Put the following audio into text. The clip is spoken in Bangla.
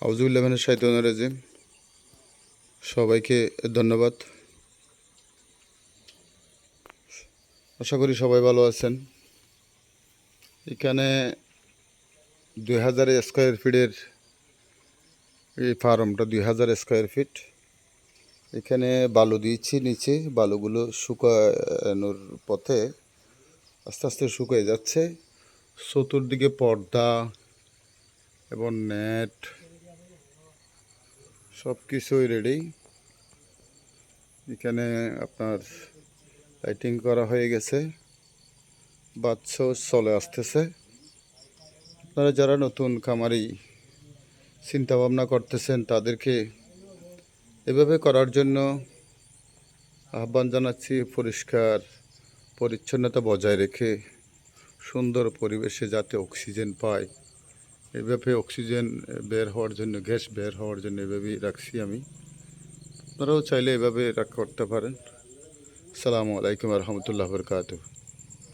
আউযুবিল্লাহি মিনাশ শাইতানির রাজিম। সবাইকে ধন্যবাদ। আশা করি সবাই ভালো আছেন। এখানে 2000 স্কয়ার ফিটের এই ফার্মটা 2000 স্কয়ার ফিট। এখানে বালু দিয়েছি, নিচে বালুগুলো শুকানোর পথে আস্তে আস্তে শুকিয়ে যাচ্ছে। চতুর্দিকে পর্দা এবং নেট সব কিছুই রেডি। এখানে আপনার লাইটিং করা হয়ে গেছে, বাচ্চাও চলে আসতেছে। আপনারা যারা নতুন খামারি চিন্তা ভাবনা করতেছেন তাদেরকে এভাবে করার জন্য আহ্বান জানাচ্ছি। পরিষ্কার পরিচ্ছন্নতা বজায় রেখে সুন্দর পরিবেশে যাতে অক্সিজেন পায়, এভাবে অক্সিজেন বের হওয়ার জন্য, গ্যাস বের হওয়ার জন্য এভাবেই রাখছি আমি। আপনারাও চাইলে এভাবে করতে পারেন। আসসালামু আলাইকুম রহমতুল্লাহ বরকাতুহ।